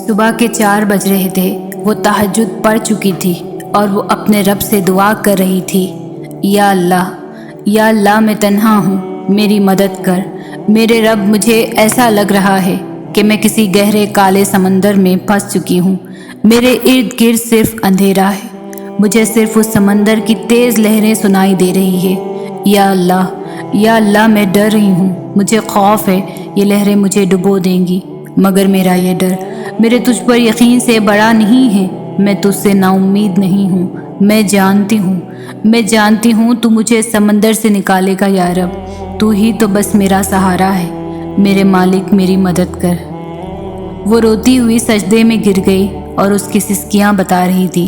صبح کے 4 بج رہے تھے۔ وہ تہجد پڑھ چکی تھی اور وہ اپنے رب سے دعا کر رہی تھی، یا اللہ میں تنہا ہوں، میری مدد کر۔ میرے رب، مجھے ایسا لگ رہا ہے کہ میں کسی گہرے کالے سمندر میں پھنس چکی ہوں۔ میرے ارد گرد صرف اندھیرا ہے، مجھے صرف اس سمندر کی تیز لہریں سنائی دے رہی ہے۔ یا اللہ میں ڈر رہی ہوں، مجھے خوف ہے یہ لہریں مجھے ڈبو دیں گی، مگر میرا یہ ڈر میرے تجھ پر یقین سے بڑا نہیں ہے۔ میں تجھ سے نا امید نہیں ہوں، میں جانتی ہوں تو مجھے سمندر سے نکالے گا۔ یا رب، تو ہی تو بس میرا سہارا ہے، میرے مالک میری مدد کر۔ وہ روتی ہوئی سجدے میں گر گئی اور اس کی سسکیاں بتا رہی تھی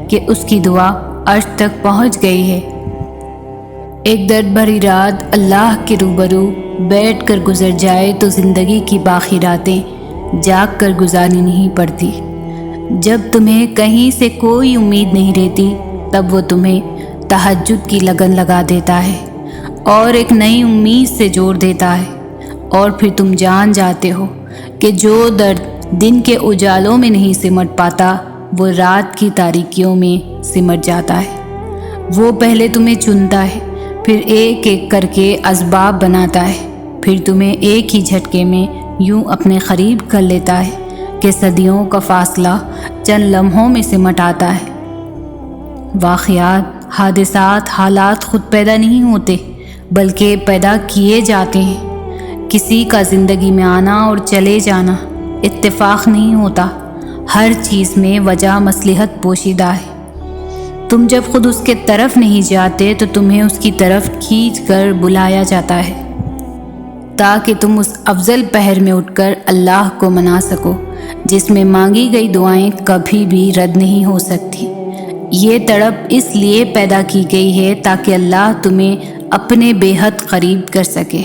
کہ اس کی دعا عرش تک پہنچ گئی ہے۔ ایک درد بھری رات اللہ کے روبرو بیٹھ کر گزر جائے تو زندگی کی باقی راتیں جاگ کر گزارنی نہیں پڑتی۔ جب تمہیں کہیں سے کوئی امید نہیں رہتی، تب وہ تمہیں تہجد کی لگن لگا دیتا ہے اور ایک نئی امید سے جوڑ دیتا ہے، اور پھر تم جان جاتے ہو کہ جو درد دن کے اجالوں میں نہیں سمٹ پاتا، وہ رات کی تاریکیوں میں سمٹ جاتا ہے۔ وہ پہلے تمہیں چنتا ہے، پھر ایک ایک کر کے اسباب بناتا ہے، پھر تمہیں ایک ہی جھٹکے میں یوں اپنے قریب کر لیتا ہے کہ صدیوں کا فاصلہ چند لمحوں میں سمٹ آتا ہے۔ واقعات، حادثات، حالات خود پیدا نہیں ہوتے، بلکہ پیدا کیے جاتے ہیں۔ کسی کا زندگی میں آنا اور چلے جانا اتفاق نہیں ہوتا، ہر چیز میں وجہ مصلحت پوشیدہ ہے۔ تم جب خود اس کے طرف نہیں جاتے تو تمہیں اس کی طرف کھینچ کر بلایا جاتا ہے، تاکہ تم اس افضل پہر میں اٹھ کر اللہ کو منا سکو، جس میں مانگی گئی دعائیں کبھی بھی رد نہیں ہو سکتی۔ یہ تڑپ اس لیے پیدا کی گئی ہے تاکہ اللہ تمہیں اپنے بے حد قریب کر سکے۔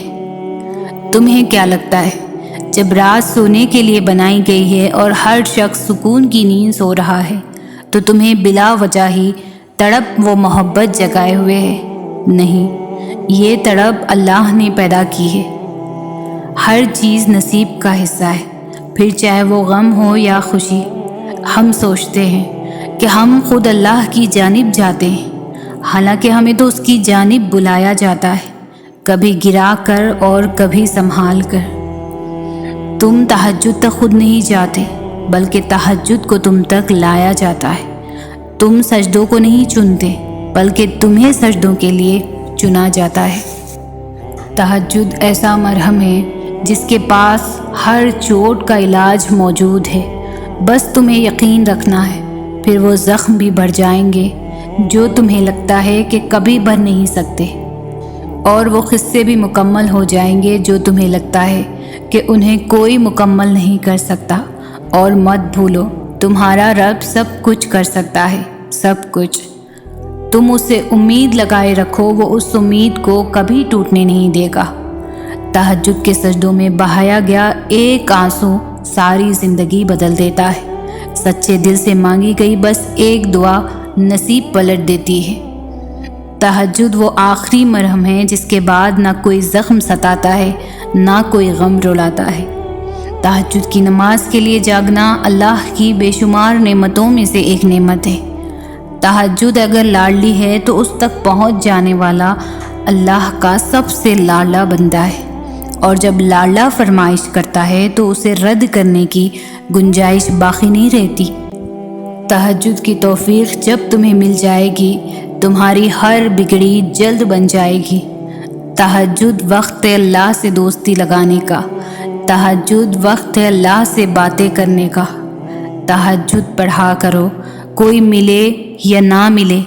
تمہیں کیا لگتا ہے، جب رات سونے کے لیے بنائی گئی ہے اور ہر شخص سکون کی نیند سو رہا ہے، تو تمہیں بلا وجہ ہی تڑپ و محبت جگائے ہوئے ہے؟ نہیں، یہ تڑپ اللہ نے پیدا کی ہے۔ ہر چیز نصیب کا حصہ ہے، پھر چاہے وہ غم ہو یا خوشی۔ ہم سوچتے ہیں کہ ہم خود اللہ کی جانب جاتے ہیں، حالانکہ ہمیں تو اس کی جانب بلایا جاتا ہے، کبھی گرا کر اور کبھی سنبھال کر۔ تم تہجد تک خود نہیں جاتے، بلکہ تہجد کو تم تک لایا جاتا ہے۔ تم سجدوں کو نہیں چنتے، بلکہ تمہیں سجدوں کے لیے چنا جاتا ہے۔ تہجد ایسا مرہم ہے جس کے پاس ہر چوٹ کا علاج موجود ہے، بس تمہیں یقین رکھنا ہے، پھر وہ زخم بھی بڑھ جائیں گے جو تمہیں لگتا ہے کہ کبھی بھر نہیں سکتے، اور وہ قصے بھی مکمل ہو جائیں گے جو تمہیں لگتا ہے کہ انہیں کوئی مکمل نہیں کر سکتا۔ اور مت بھولو، تمہارا رب سب کچھ کر سکتا ہے، سب کچھ۔ تم اس سے امید لگائے رکھو، وہ اس امید کو کبھی ٹوٹنے نہیں دے گا۔ تہجد کے سجدوں میں بہایا گیا ایک آنسو ساری زندگی بدل دیتا ہے۔ سچے دل سے مانگی گئی بس ایک دعا نصیب پلٹ دیتی ہے۔ تہجد وہ آخری مرہم ہے جس کے بعد نہ کوئی زخم ستاتا ہے، نہ کوئی غم رلاتا ہے۔ تہجد کی نماز کے لیے جاگنا اللہ کی بے شمار نعمتوں میں سے ایک نعمت ہے۔ تہجد اگر لاڈلی ہے تو اس تک پہنچ جانے والا اللہ کا سب سے لاڈلا بندہ ہے، اور جب لاڈلا فرمائش کرتا ہے تو اسے رد کرنے کی گنجائش باقی نہیں رہتی۔ تہجد کی توفیق جب تمہیں مل جائے گی، تمہاری ہر بگڑی جلد بن جائے گی۔ تہجد وقت ہے اللہ سے دوستی لگانے کا، تہجد وقت ہے اللہ سے باتیں کرنے کا۔ تہجد پڑھا کرو، کوئی ملے یا نہ ملے،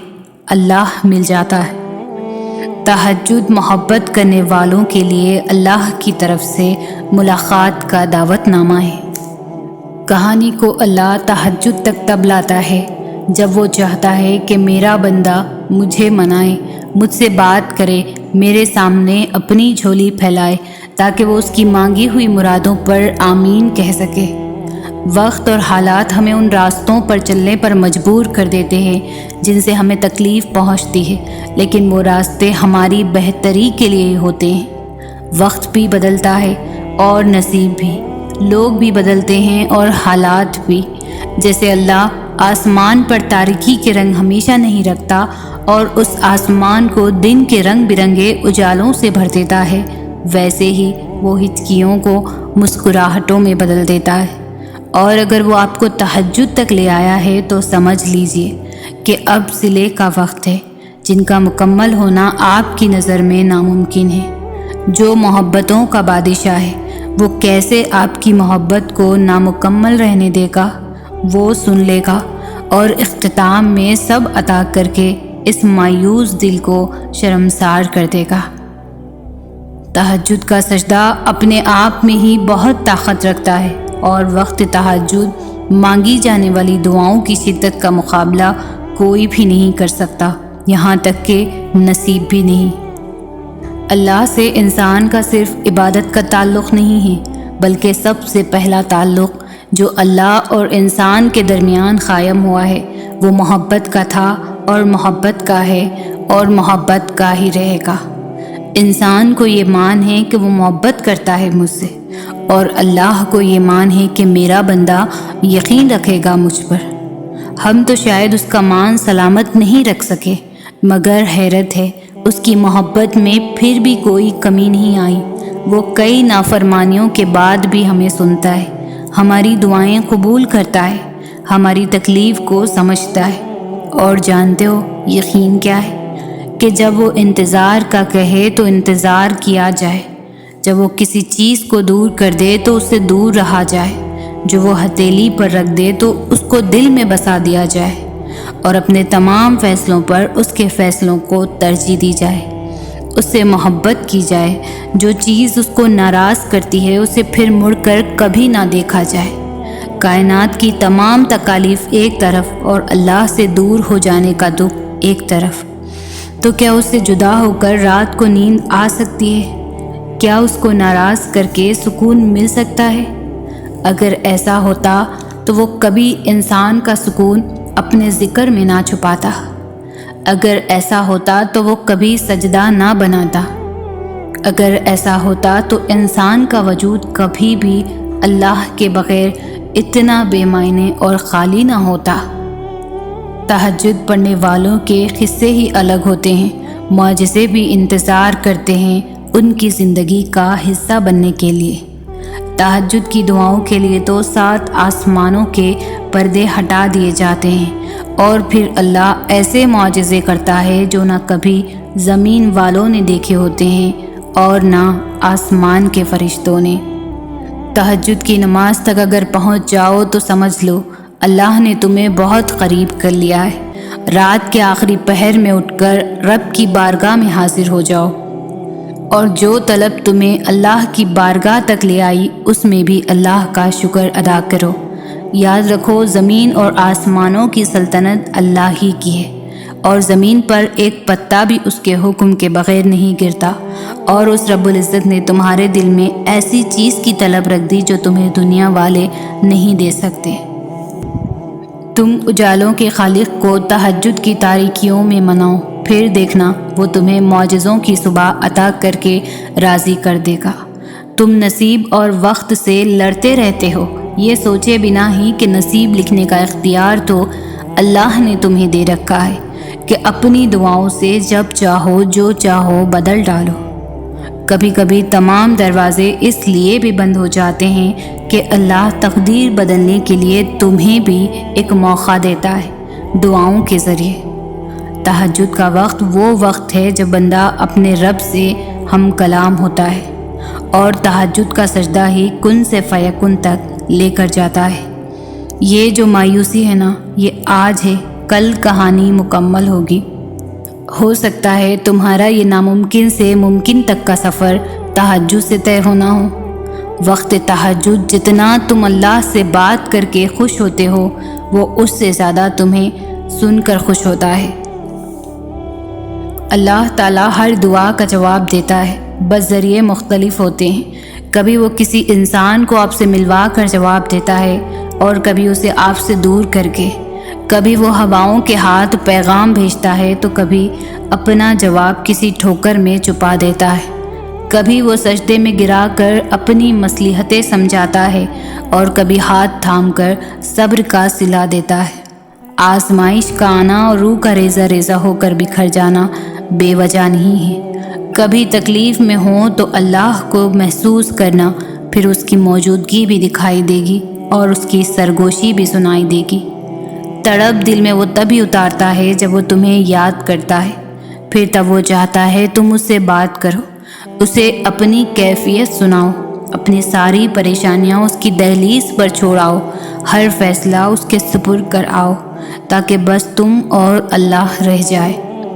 اللہ مل جاتا ہے۔ تہجد محبت کرنے والوں کے لیے اللہ کی طرف سے ملاقات کا دعوت نامہ ہے۔ کہانی کو اللہ تہجد تک تب لاتا ہے جب وہ چاہتا ہے کہ میرا بندہ مجھے منائے، مجھ سے بات کرے، میرے سامنے اپنی جھولی پھیلائے، تاکہ وہ اس کی مانگی ہوئی مرادوں پر آمین کہہ سکے۔ وقت اور حالات ہمیں ان راستوں پر چلنے پر مجبور کر دیتے ہیں جن سے ہمیں تکلیف پہنچتی ہے، لیکن وہ راستے ہماری بہتری کے لیے ہوتے ہیں۔ وقت بھی بدلتا ہے اور نصیب بھی۔ لوگ بھی بدلتے ہیں اور حالات بھی۔ جیسے اللہ آسمان پر تاریکی کے رنگ ہمیشہ نہیں رکھتا اور اس آسمان کو دن کے رنگ برنگے اجالوں سے بھر دیتا ہے، ویسے ہی وہ ہچکیوں کو مسکراہٹوں میں بدل دیتا ہے۔ اور اگر وہ آپ کو تہجد تک لے آیا ہے تو سمجھ لیجئے کہ اب صلے کا وقت ہے، جن کا مکمل ہونا آپ کی نظر میں ناممکن ہے۔ جو محبتوں کا بادشاہ ہے وہ کیسے آپ کی محبت کو نامکمل رہنے دے گا؟ وہ سن لے گا اور اختتام میں سب عطا کر کے اس مایوس دل کو شرمسار کر دے گا۔ تہجد کا سجدہ اپنے آپ میں ہی بہت طاقت رکھتا ہے، اور وقت تہجد مانگی جانے والی دعاؤں کی شدت کا مقابلہ کوئی بھی نہیں کر سکتا، یہاں تک کہ نصیب بھی نہیں۔ اللہ سے انسان کا صرف عبادت کا تعلق نہیں ہے، بلکہ سب سے پہلا تعلق جو اللہ اور انسان کے درمیان قائم ہوا ہے وہ محبت کا تھا اور محبت کا ہے اور محبت کا ہی رہے گا۔ انسان کو یہ مان ہے کہ وہ محبت کرتا ہے مجھ سے، اور اللہ کو یہ مان ہے کہ میرا بندہ یقین رکھے گا مجھ پر۔ ہم تو شاید اس کا مان سلامت نہیں رکھ سکے، مگر حیرت ہے اس کی محبت میں پھر بھی کوئی کمی نہیں آئی۔ وہ کئی نافرمانیوں کے بعد بھی ہمیں سنتا ہے، ہماری دعائیں قبول کرتا ہے، ہماری تکلیف کو سمجھتا ہے۔ اور جانتے ہو یقین کیا ہے؟ کہ جب وہ انتظار کا کہے تو انتظار کیا جائے، جب وہ کسی چیز کو دور کر دے تو اس سے دور رہا جائے، جو وہ ہتھیلی پر رکھ دے تو اس کو دل میں بسا دیا جائے، اور اپنے تمام فیصلوں پر اس کے فیصلوں کو ترجیح دی جائے، اس سے محبت کی جائے۔ جو چیز اس کو ناراض کرتی ہے اسے پھر مڑ کر کبھی نہ دیکھا جائے۔ کائنات کی تمام تکالیف ایک طرف اور اللہ سے دور ہو جانے کا دکھ ایک طرف، تو کیا اس سے جدا ہو کر رات کو نیند آ سکتی ہے؟ کیا اس کو ناراض کر کے سکون مل سکتا ہے؟ اگر ایسا ہوتا تو وہ کبھی انسان کا سکون اپنے ذکر میں نہ چھپاتا، اگر ایسا ہوتا تو وہ کبھی سجدہ نہ بناتا، اگر ایسا ہوتا تو انسان کا وجود کبھی بھی اللہ کے بغیر اتنا بے معنی اور خالی نہ ہوتا۔ تہجد پڑھنے والوں کے قصے ہی الگ ہوتے ہیں، معجزے بھی انتظار کرتے ہیں ان کی زندگی کا حصہ بننے کے لیے۔ تہجد کی دعاؤں کے لیے تو 7 آسمانوں کے پردے ہٹا دیے جاتے ہیں، اور پھر اللہ ایسے معجزے کرتا ہے جو نہ کبھی زمین والوں نے دیکھے ہوتے ہیں اور نہ آسمان کے فرشتوں نے۔ تہجد کی نماز تک اگر پہنچ جاؤ تو سمجھ لو اللہ نے تمہیں بہت قریب کر لیا ہے۔ رات کے آخری پہر میں اٹھ کر رب کی بارگاہ میں حاضر ہو جاؤ، اور جو طلب تمہیں اللہ کی بارگاہ تک لے آئی اس میں بھی اللہ کا شکر ادا کرو۔ یاد رکھو زمین اور آسمانوں کی سلطنت اللہ ہی کی ہے، اور زمین پر ایک پتا بھی اس کے حکم کے بغیر نہیں گرتا، اور اس رب العزت نے تمہارے دل میں ایسی چیز کی طلب رکھ دی جو تمہیں دنیا والے نہیں دے سکتے۔ تم اجالوں کے خالق کو تہجد کی تاریکیوں میں مناؤ، پھر دیکھنا وہ تمہیں معجزوں کی صبح عطا کر کے راضی کر دے گا۔ تم نصیب اور وقت سے لڑتے رہتے ہو، یہ سوچے بنا ہی کہ نصیب لکھنے کا اختیار تو اللہ نے تمہیں دے رکھا ہے کہ اپنی دعاؤں سے جب چاہو جو چاہو بدل ڈالو۔ کبھی کبھی تمام دروازے اس لیے بھی بند ہو جاتے ہیں کہ اللہ تقدیر بدلنے کے لیے تمہیں بھی ایک موقع دیتا ہے دعاؤں کے ذریعے۔ تہجد کا وقت وہ وقت ہے جب بندہ اپنے رب سے ہم کلام ہوتا ہے، اور تہجد کا سجدہ ہی کن سے فیکن تک لے کر جاتا ہے۔ یہ جو مایوسی ہے نا، یہ آج ہے، کل کہانی مکمل ہوگی۔ ہو سکتا ہے تمہارا یہ ناممکن سے ممکن تک کا سفر تہجد سے طے ہونا ہو۔ وقت تہجد جتنا تم اللہ سے بات کر کے خوش ہوتے ہو، وہ اس سے زیادہ تمہیں سن کر خوش ہوتا ہے۔ اللہ تعالیٰ ہر دعا کا جواب دیتا ہے، بس ذریعے مختلف ہوتے ہیں۔ کبھی وہ کسی انسان کو آپ سے ملوا کر جواب دیتا ہے، اور کبھی اسے آپ سے دور کر کے۔ کبھی وہ ہواؤں کے ہاتھ پیغام بھیجتا ہے تو کبھی اپنا جواب کسی ٹھوکر میں چھپا دیتا ہے۔ کبھی وہ سجدے میں گرا کر اپنی مصلحتیں سمجھاتا ہے اور کبھی ہاتھ تھام کر صبر کا صلہ دیتا ہے۔ آزمائش کا آنا اور روح کا ریزہ ریزہ ہو کر بکھر جانا بے وجہ نہیں ہے۔ کبھی تکلیف میں ہوں تو اللہ کو محسوس کرنا، پھر اس کی موجودگی بھی دکھائی دے گی اور اس کی سرگوشی بھی سنائی دے گی۔ تڑپ دل میں وہ تبھی اتارتا ہے جب وہ تمہیں یاد کرتا ہے، پھر تب وہ چاہتا ہے تم اس سے بات کرو، اسے اپنی کیفیت سناؤ، اپنی ساری پریشانیاں اس کی دہلیز پر چھوڑاؤ، ہر فیصلہ اس کے سپرد کر آؤ، تاکہ بس تم اور اللہ رہ جائے۔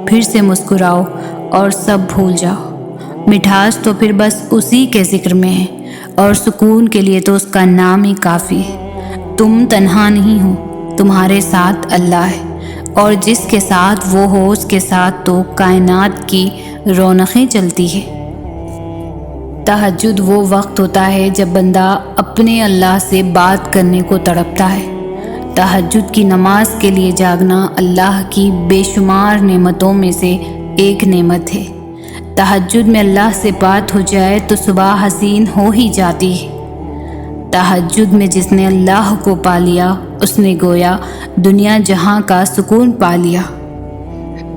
پھر سے مسکراؤ اور سب بھول جاؤ۔ مٹھاس تو پھر بس اسی کے ذکر میں ہے، اور سکون کے لیے تو اس کا نام ہی کافی ہے۔ تم تنہا نہیں ہو، تمہارے ساتھ اللہ ہے، اور جس کے ساتھ وہ ہو اس کے ساتھ تو کائنات کی رونقیں چلتی ہے۔ تہجد وہ وقت ہوتا ہے جب بندہ اپنے اللہ سے بات کرنے کو تڑپتا ہے۔ تہجد کی نماز کے لیے جاگنا اللہ کی بے شمار نعمتوں میں سے ایک نعمت ہے۔ تہجد میں اللہ سے بات ہو جائے تو صبح حسین ہو ہی جاتی ہے۔ تہجد میں جس نے اللہ کو پا لیا اس نے گویا دنیا جہاں کا سکون پا لیا۔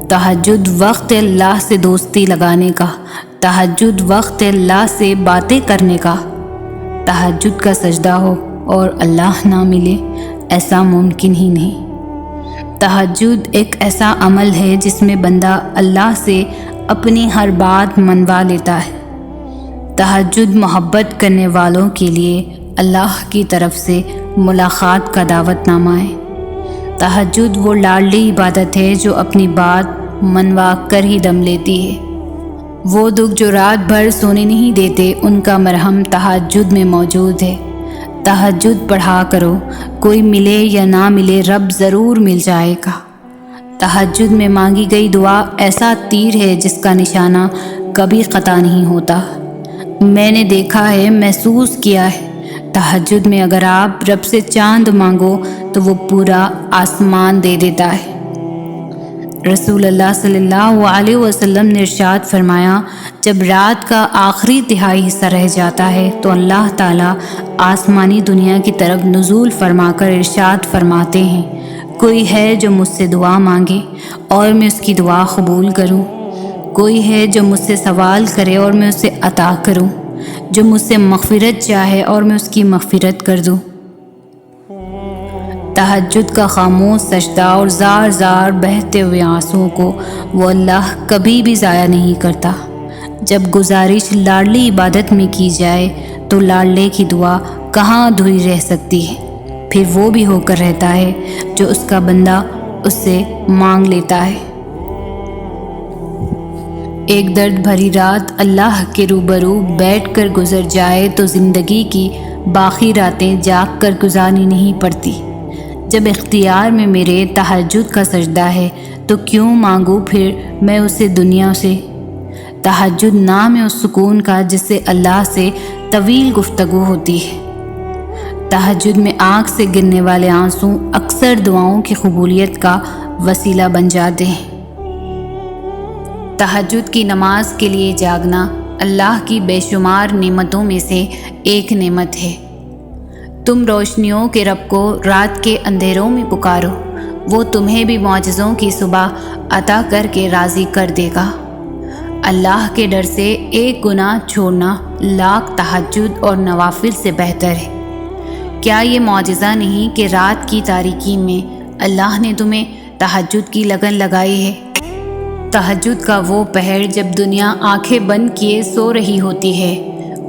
تہجد وقت اللہ سے دوستی لگانے کا، تہجد وقت اللہ سے باتیں کرنے کا۔ تہجد کا سجدہ ہو اور اللہ نہ ملے، ایسا ممکن ہی نہیں۔ تہجد ایک ایسا عمل ہے جس میں بندہ اللہ سے اپنی ہر بات منوا لیتا ہے۔ تہجد محبت کرنے والوں کے لیے اللہ کی طرف سے ملاقات کا دعوت نامہ ہے۔ تہجد وہ لاڈلی عبادت ہے جو اپنی بات منوا کر ہی دم لیتی ہے۔ وہ دکھ جو رات بھر سونے نہیں دیتے، ان کا مرہم تہجد میں موجود ہے۔ تہجد پڑھا کرو، کوئی ملے یا نہ ملے رب ضرور مل جائے گا۔ تہجد میں مانگی گئی دعا ایسا تیر ہے جس کا نشانہ کبھی قطع نہیں ہوتا۔ میں نے دیکھا ہے، محسوس کیا ہے، تہجد میں اگر آپ رب سے چاند مانگو تو وہ پورا آسمان دے دیتا ہے۔ رسول اللہ صلی اللہ علیہ وسلم نے ارشاد فرمایا، جب رات کا آخری تہائی حصہ رہ جاتا ہے تو اللہ تعالیٰ آسمانی دنیا کی طرف نزول فرما کر ارشاد فرماتے ہیں، کوئی ہے جو مجھ سے دعا مانگے اور میں اس کی دعا قبول کروں، کوئی ہے جو مجھ سے سوال کرے اور میں اسے عطا کروں، جو مجھ سے مغفرت چاہے اور میں اس کی مغفرت کر دوں۔ تہجد کا خاموش سجدہ اور زار زار بہتے ہوئے آنسوؤں کو وہ اللہ کبھی بھی ضائع نہیں کرتا۔ جب گزارش لاڈلی عبادت میں کی جائے تو لاڈلے کی دعا کہاں ادھوری رہ سکتی ہے؟ پھر وہ بھی ہو کر رہتا ہے جو اس کا بندہ اس سے مانگ لیتا ہے۔ ایک درد بھری رات اللہ کے روبرو بیٹھ کر گزر جائے تو زندگی کی باقی راتیں جاگ کر گزارنی نہیں پڑتی۔ جب اختیار میں میرے تہجد کا سجدہ ہے تو کیوں مانگوں پھر میں اسے دنیا سے؟ تہجد نام ہے اس سکون کا جس سے اللہ سے طویل گفتگو ہوتی ہے۔ تہجد میں آنکھ سے گرنے والے آنسو اکثر دعاؤں کی قبولیت کا وسیلہ بن جاتے ہیں۔ تہجد کی نماز کے لیے جاگنا اللہ کی بے شمار نعمتوں میں سے ایک نعمت ہے۔ تم روشنیوں کے رب کو رات کے اندھیروں میں پکارو، وہ تمہیں بھی معجزوں کی صبح عطا کر کے راضی کر دے گا۔ اللہ کے ڈر سے ایک گناہ چھوڑنا لاکھ تہجد اور نوافل سے بہتر ہے۔ کیا یہ معجزہ نہیں کہ رات کی تاریکی میں اللہ نے تمہیں تہجد کی لگن لگائی ہے؟ تہجد کا وہ پہر جب دنیا آنکھیں بند کیے سو رہی ہوتی ہے،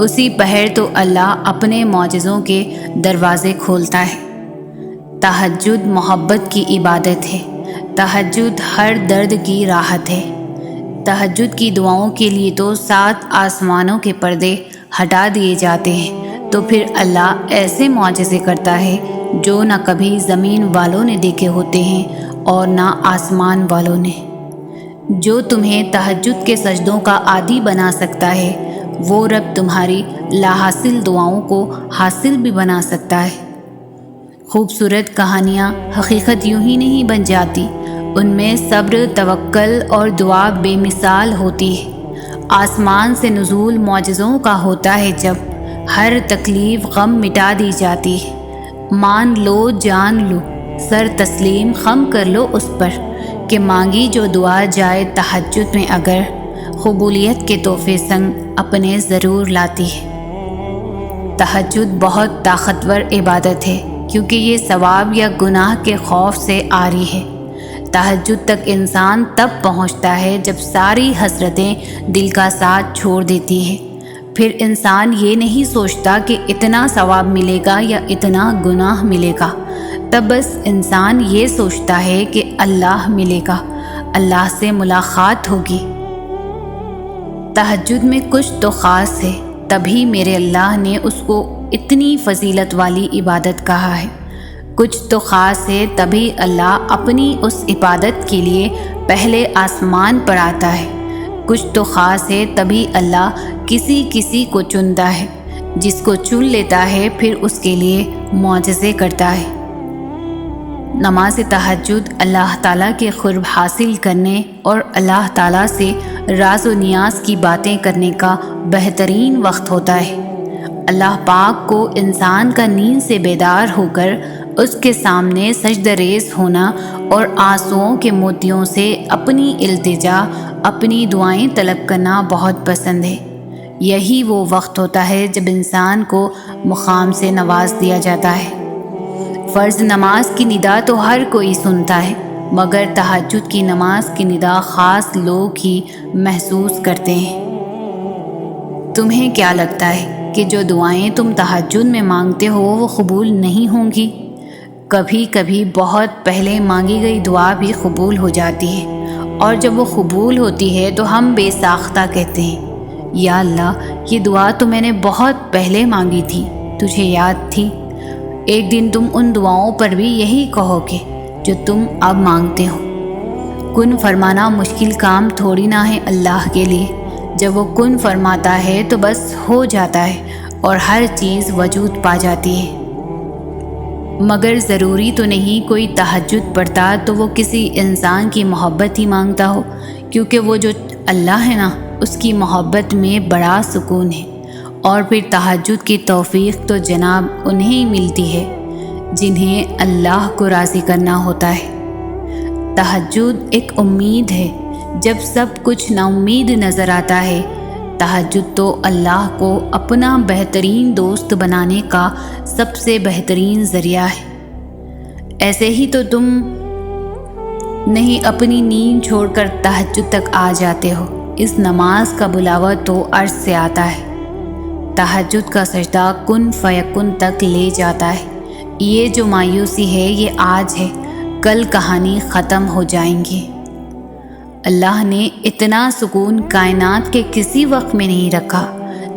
اسی پہر تو اللہ اپنے معجزوں کے دروازے کھولتا ہے۔ تہجد محبت کی عبادت ہے، تہجد ہر درد کی راحت ہے۔ تہجد کی دعاؤں کے لیے تو 7 آسمانوں کے پردے ہٹا دیے جاتے ہیں، تو پھر اللہ ایسے معجزے کرتا ہے جو نہ کبھی زمین والوں نے دیکھے ہوتے ہیں اور نہ آسمان والوں نے۔ جو تمہیں تہجد کے سجدوں کا عادی بنا سکتا ہے، وہ رب تمہاری لاحاصل دعاؤں کو حاصل بھی بنا سکتا ہے۔ خوبصورت کہانیاں حقیقت یوں ہی نہیں بن جاتی، ان میں صبر، توکل اور دعا بے مثال ہوتی ہے۔ آسمان سے نزول معجزوں کا ہوتا ہے جب ہر تکلیف غم مٹا دی جاتی ہے۔ مان لو جان لو سر تسلیم خم کر لو اس پر کہ مانگی جو دعا جائے تہجد میں اگر قبولیت کے تحفے سنگ اپنے ضرور لاتی ہے۔ تہجد بہت طاقتور عبادت ہے کیونکہ یہ ثواب یا گناہ کے خوف سے عاری ہے۔ تہجد تک انسان تب پہنچتا ہے جب ساری حسرتیں دل کا ساتھ چھوڑ دیتی ہے۔ پھر انسان یہ نہیں سوچتا کہ اتنا ثواب ملے گا یا اتنا گناہ ملے گا، تب بس انسان یہ سوچتا ہے کہ اللہ ملے گا، اللہ سے ملاقات ہوگی۔ تہجد میں کچھ تو خاص ہے، تبھی میرے اللہ نے اس کو اتنی فضیلت والی عبادت کہا ہے۔ کچھ تو خاص ہے، تبھی اللہ اپنی اس عبادت کے لیے پہلے آسمان پر آتا ہے۔ کچھ تو خاص ہے، تبھی اللہ کسی کسی کو چنتا ہے، جس کو چن لیتا ہے پھر اس کے لیے معجزے کرتا ہے۔ نماز تہجد اللہ تعالیٰ کے قرب حاصل کرنے اور اللہ تعالیٰ سے راز و نیاز کی باتیں کرنے کا بہترین وقت ہوتا ہے۔ اللہ پاک کو انسان کا نیند سے بیدار ہو کر اس کے سامنے سجدہ ریز ہونا اور آنسوؤں کے موتیوں سے اپنی التجا، اپنی دعائیں طلب کرنا بہت پسند ہے۔ یہی وہ وقت ہوتا ہے جب انسان کو مقام سے نواز دیا جاتا ہے۔ فرض نماز کی ندا تو ہر کوئی سنتا ہے، مگر تہجد کی نماز کی ندا خاص لوگ ہی محسوس کرتے ہیں۔ تمہیں کیا لگتا ہے کہ جو دعائیں تم تہجد میں مانگتے ہو وہ قبول نہیں ہوں گی؟ کبھی کبھی بہت پہلے مانگی گئی دعا بھی قبول ہو جاتی ہے، اور جب وہ قبول ہوتی ہے تو ہم بے ساختہ کہتے ہیں، یا اللہ یہ دعا تو میں نے بہت پہلے مانگی تھی، تجھے یاد تھی؟ ایک دن تم ان دعاؤں پر بھی یہی کہو گے جو تم اب مانگتے ہو۔ کن فرمانا مشکل کام تھوڑی نہ ہے اللہ کے لیے، جب وہ کن فرماتا ہے تو بس ہو جاتا ہے اور ہر چیز وجود پا جاتی ہے۔ مگر ضروری تو نہیں کوئی تہجد پڑھتا تو وہ کسی انسان کی محبت ہی مانگتا ہو، کیونکہ وہ جو اللہ ہے نا، اس کی محبت میں بڑا سکون ہے۔ اور پھر تہجد کی توفیق تو جناب انہیں ملتی ہے جنہیں اللہ کو راضی کرنا ہوتا ہے۔ تہجد ایک امید ہے، جب سب کچھ نا امید نظر آتا ہے۔ تہجد تو اللہ کو اپنا بہترین دوست بنانے کا سب سے بہترین ذریعہ ہے۔ ایسے ہی تو تم نہیں اپنی نیند چھوڑ کر تہجد تک آ جاتے ہو، اس نماز کا بلاوا تو عرش سے آتا ہے۔ تہجد کا سجدہ کن فیکن تک لے جاتا ہے۔ یہ جو مایوسی ہے یہ آج ہے، کل کہانی ختم ہو جائیں گی۔ اللہ نے اتنا سکون کائنات کے کسی وقت میں نہیں رکھا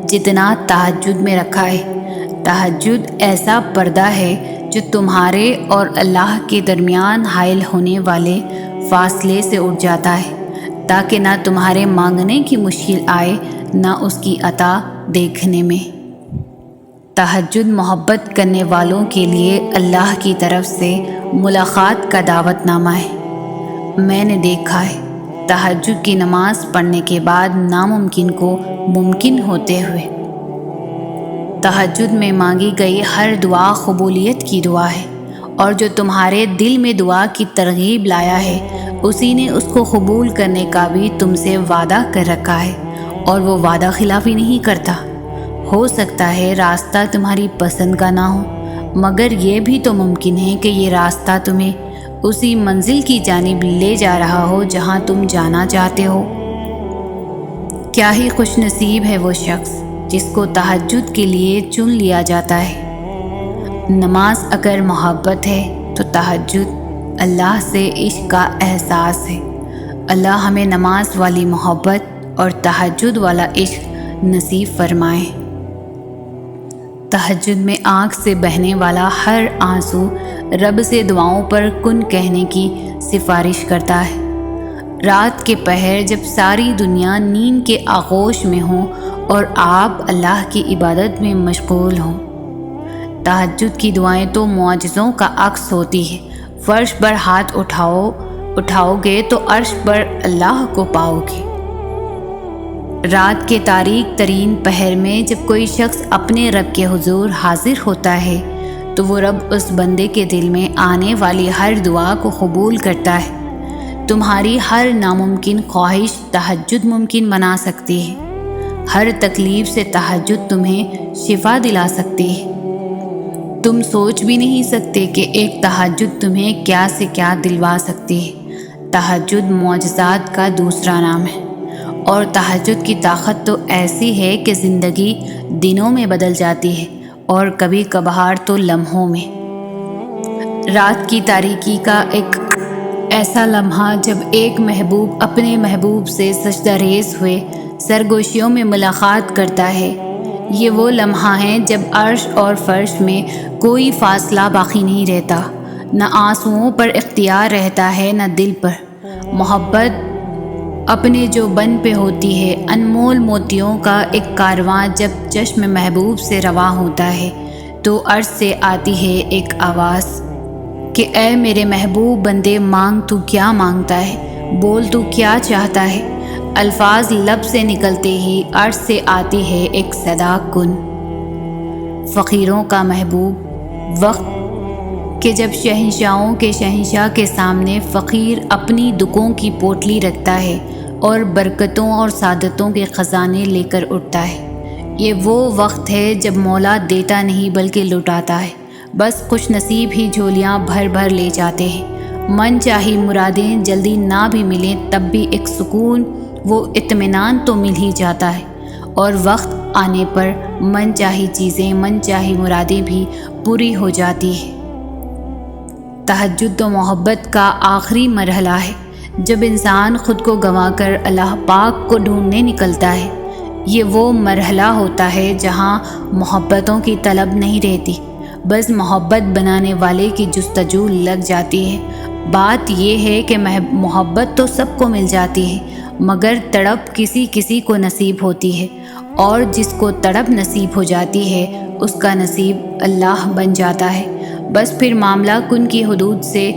جتنا تہجد میں رکھا ہے۔ تہجد ایسا پردہ ہے جو تمہارے اور اللہ کے درمیان حائل ہونے والے فاصلے سے اٹھ جاتا ہے، تاکہ نہ تمہارے مانگنے کی مشکل آئے نہ اس کی عطا دیکھنے میں۔ تہجد محبت کرنے والوں کے لیے اللہ کی طرف سے ملاقات کا دعوت نامہ ہے۔ میں نے دیکھا ہے تہجد کی نماز پڑھنے کے بعد ناممکن کو ممکن ہوتے ہوئے۔ تہجد میں مانگی گئی ہر دعا قبولیت کی دعا ہے، اور جو تمہارے دل میں دعا کی ترغیب لایا ہے اسی نے اس کو قبول کرنے کا بھی تم سے وعدہ کر رکھا ہے، اور وہ وعدہ خلافی نہیں کرتا۔ ہو سکتا ہے راستہ تمہاری پسند کا نہ ہو، مگر یہ بھی تو ممکن ہے کہ یہ راستہ تمہیں اسی منزل کی جانب لے جا رہا ہو جہاں تم جانا چاہتے ہو۔ کیا ہی خوش نصیب ہے وہ شخص جس کو تہجد کے لیے چن لیا جاتا ہے۔ نماز اگر محبت ہے تو تہجد اللہ سے عشق کا احساس ہے۔ اللہ ہمیں نماز والی محبت اور تہجد والا عشق نصیب فرمائے۔ تہجد میں آنکھ سے بہنے والا ہر آنسو رب سے دعاؤں پر کن کہنے کی سفارش کرتا ہے۔ رات کے پہر جب ساری دنیا نیند کے آغوش میں ہوں اور آپ اللہ کی عبادت میں مشغول ہوں، تہجد کی دعائیں تو معجزوں کا عکس ہوتی ہے۔ فرش پر ہاتھ اٹھاؤ گے تو عرش پر اللہ کو پاؤ گے۔ رات کے تاریک ترین پہر میں جب کوئی شخص اپنے رب کے حضور حاضر ہوتا ہے تو وہ رب اس بندے کے دل میں آنے والی ہر دعا کو قبول کرتا ہے۔ تمہاری ہر ناممکن خواہش تہجد ممکن بنا سکتی ہے۔ ہر تکلیف سے تہجد تمہیں شفا دلا سکتی ہے۔ تم سوچ بھی نہیں سکتے کہ ایک تہجد تمہیں کیا سے کیا دلوا سکتی ہے۔ تہجد معجزات کا دوسرا نام ہے، اور تہجد کی طاقت تو ایسی ہے کہ زندگی دنوں میں بدل جاتی ہے اور کبھی کبھار تو لمحوں میں۔ رات کی تاریکی کا ایک ایسا لمحہ جب ایک محبوب اپنے محبوب سے سجدہ ریز ہوئے سرگوشیوں میں ملاقات کرتا ہے، یہ وہ لمحہ ہے جب عرش اور فرش میں کوئی فاصلہ باقی نہیں رہتا، نہ آنسوؤں پر اختیار رہتا ہے نہ دل پر۔ محبت اپنے جو بن پہ ہوتی ہے، انمول موتیوں کا ایک کارواں جب چشم محبوب سے رواں ہوتا ہے تو عرش سے آتی ہے ایک آواز کہ اے میرے محبوب بندے، مانگ تو کیا مانگتا ہے، بول تو کیا چاہتا ہے۔ الفاظ لب سے نکلتے ہی عرش سے آتی ہے ایک صدا، کن۔ فقیروں کا محبوب وقت کہ جب شہنشاہوں کے شہنشاہ کے سامنے فقیر اپنی دکوں کی پوٹلی رکھتا ہے اور برکتوں اور سعادتوں کے خزانے لے کر اٹھتا ہے۔ یہ وہ وقت ہے جب مولا دیتا نہیں بلکہ لٹاتا ہے، بس خوش نصیب ہی جھولیاں بھر بھر لے جاتے ہیں۔ من چاہی مرادیں جلدی نہ بھی ملیں تب بھی ایک سکون، وہ اطمینان تو مل ہی جاتا ہے، اور وقت آنے پر من چاہی چیزیں، من چاہی مرادیں بھی پوری ہو جاتی ہیں۔ تہجد و محبت کا آخری مرحلہ ہے جب انسان خود کو گنوا کر اللہ پاک کو ڈھونڈنے نکلتا ہے۔ یہ وہ مرحلہ ہوتا ہے جہاں محبتوں کی طلب نہیں رہتی، بس محبت بنانے والے کی جستجو لگ جاتی ہے۔ بات یہ ہے کہ محبت تو سب کو مل جاتی ہے، مگر تڑپ کسی کسی کو نصیب ہوتی ہے، اور جس کو تڑپ نصیب ہو جاتی ہے اس کا نصیب اللہ بن جاتا ہے۔ بس پھر معاملہ کن کی حدود سے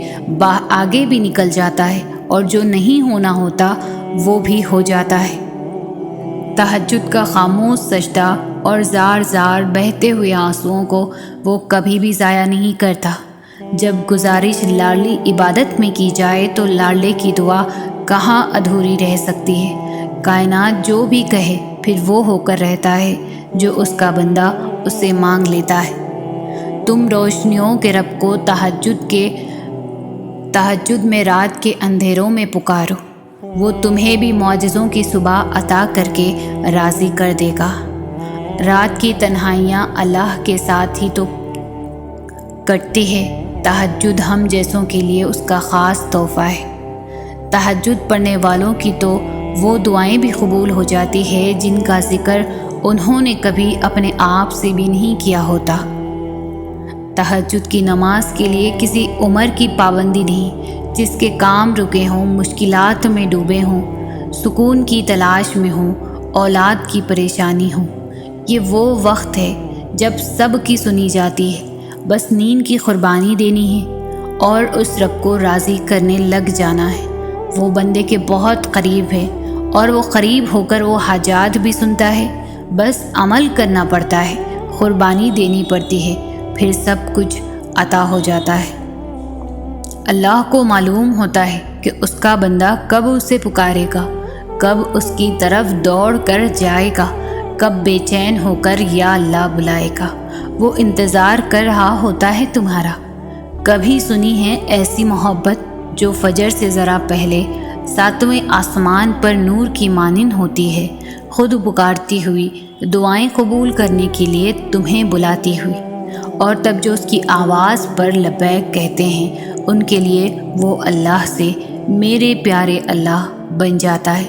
آگے بھی نکل جاتا ہے، اور جو نہیں ہونا ہوتا وہ بھی ہو جاتا ہے۔ تہجد کا خاموش سجدہ اور زار زار بہتے ہوئے آنسوؤں کو وہ کبھی بھی ضائع نہیں کرتا۔ جب گزارش لاڈلی عبادت میں کی جائے تو لاڈلے کی دعا کہاں ادھوری رہ سکتی ہے۔ کائنات جو بھی کہے پھر وہ ہو کر رہتا ہے جو اس کا بندہ اس سے مانگ لیتا ہے۔ تم روشنیوں کے رب کو تہجد میں رات کے اندھیروں میں پکارو، وہ تمہیں بھی معجزوں کی صبح عطا کر کے راضی کر دے گا۔ رات کی تنہائیاں اللہ کے ساتھ ہی تو کٹتی ہے، تہجد ہم جیسوں کے لیے اس کا خاص تحفہ ہے۔ تہجد پڑھنے والوں کی تو وہ دعائیں بھی قبول ہو جاتی ہے جن کا ذکر انہوں نے کبھی اپنے آپ سے بھی نہیں کیا ہوتا۔ تہجد کی نماز کے لیے کسی عمر کی پابندی نہیں، جس کے کام رکے ہوں، مشکلات میں ڈوبے ہوں، سکون کی تلاش میں ہوں، اولاد کی پریشانی ہوں۔ یہ وہ وقت ہے جب سب کی سنی جاتی ہے، بس نیند کی قربانی دینی ہے اور اس رب کو راضی کرنے لگ جانا ہے۔ وہ بندے کے بہت قریب ہے، اور وہ قریب ہو کر وہ حاجات بھی سنتا ہے، بس عمل کرنا پڑتا ہے، قربانی دینی پڑتی ہے، پھر سب کچھ عطا ہو جاتا ہے۔ اللہ کو معلوم ہوتا ہے کہ اس کا بندہ کب اسے پکارے گا، کب اس کی طرف دوڑ کر جائے گا، کب بے چین ہو کر یا اللہ بلائے گا۔ وہ انتظار کر رہا ہوتا ہے تمہارا۔ کبھی سنی ہے ایسی محبت جو فجر سے ذرا پہلے ساتویں آسمان پر نور کی مانند ہوتی ہے، خود پکارتی ہوئی، دعائیں قبول کرنے کے لیے تمہیں بلاتی ہوئی، اور تب جو اس کی آواز پر لبیک کہتے ہیں ان کے لیے وہ اللہ سے میرے پیارے اللہ بن جاتا ہے،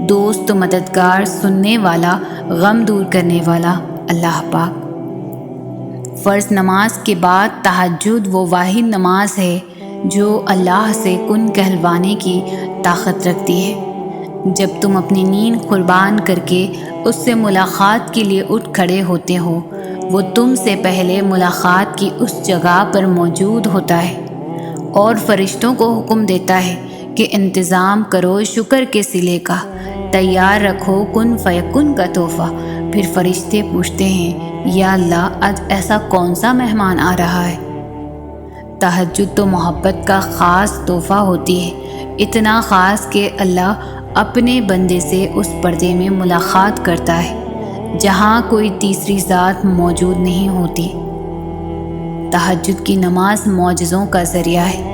دوست، مددگار، سننے والا، غم دور کرنے والا اللہ پاک۔ فرض نماز کے بعد تہجد وہ واحد نماز ہے جو اللہ سے کن کہلوانے کی طاقت رکھتی ہے۔ جب تم اپنی نیند قربان کر کے اس سے ملاقات کے لیے اٹھ کھڑے ہوتے ہو، وہ تم سے پہلے ملاقات کی اس جگہ پر موجود ہوتا ہے اور فرشتوں کو حکم دیتا ہے کہ انتظام کرو شکر کے صلے کا، تیار رکھو کن فیکن کا تحفہ۔ پھر فرشتے پوچھتے ہیں یا اللہ آج ایسا کون سا مہمان آ رہا ہے؟ تہجد تو محبت کا خاص تحفہ ہوتی ہے، اتنا خاص کہ اللہ اپنے بندے سے اس پردے میں ملاقات کرتا ہے جہاں کوئی تیسری ذات موجود نہیں ہوتی۔ تہجد کی نماز معجزوں کا ذریعہ ہے۔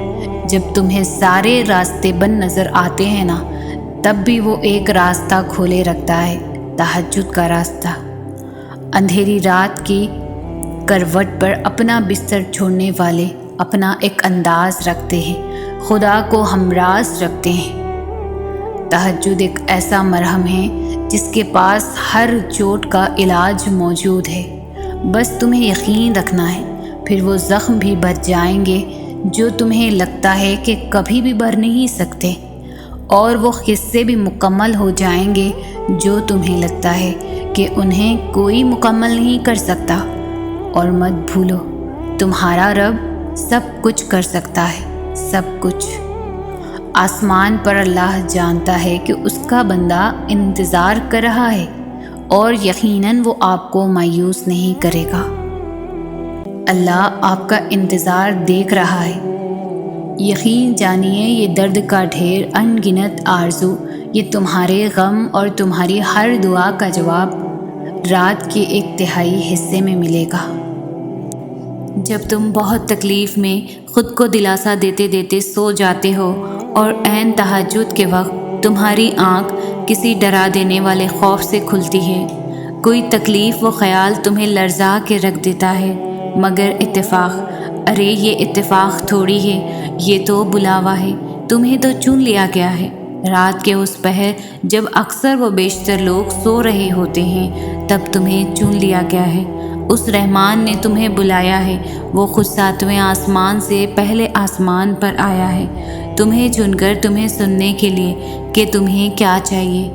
جب تمہیں سارے راستے بند نظر آتے ہیں نا، تب بھی وہ ایک راستہ کھولے رکھتا ہے، تہجد کا راستہ۔ اندھیری رات کی کروٹ پر اپنا بستر چھوڑنے والے اپنا ایک انداز رکھتے ہیں، خدا کو ہمراز رکھتے ہیں۔ تہجد ایک ایسا مرہم ہے جس کے پاس ہر چوٹ کا علاج موجود ہے، بس تمہیں یقین رکھنا ہے، پھر وہ زخم بھی بھر جائیں گے جو تمہیں لگتا ہے کہ کبھی بھی بھر نہیں سکتے، اور وہ قصے بھی مکمل ہو جائیں گے جو تمہیں لگتا ہے کہ انہیں کوئی مکمل نہیں کر سکتا۔ اور مت بھولو تمہارا رب سب کچھ کر سکتا ہے، سب کچھ۔ آسمان پر اللہ جانتا ہے کہ اس کا بندہ انتظار کر رہا ہے، اور یقیناً وہ آپ کو مایوس نہیں کرے گا۔ اللہ آپ کا انتظار دیکھ رہا ہے۔ یقین جانیے یہ درد کا ڈھیر، ان گنت آرزو، یہ تمہارے غم اور تمہاری ہر دعا کا جواب رات کے 1/3 حصے میں ملے گا۔ جب تم بہت تکلیف میں خود کو دلاسا دیتے دیتے سو جاتے ہو اور عین تہجد کے وقت تمہاری آنکھ کسی ڈرا دینے والے خوف سے کھلتی ہے، کوئی تکلیف و خیال تمہیں لرزا کے رکھ دیتا ہے، مگر اتفاق، ارے یہ اتفاق تھوڑی ہے، یہ تو بلاوا ہے، تمہیں تو چن لیا گیا ہے۔ رات کے اس پہر جب اکثر و بیشتر لوگ سو رہے ہوتے ہیں، تب تمہیں چن لیا گیا ہے، اس رحمان نے تمہیں بلایا ہے، وہ خود 7ویں آسمان سے پہلے آسمان پر آیا ہے تمہیں چن کر، تمہیں سننے کے لیے کہ تمہیں کیا چاہیے۔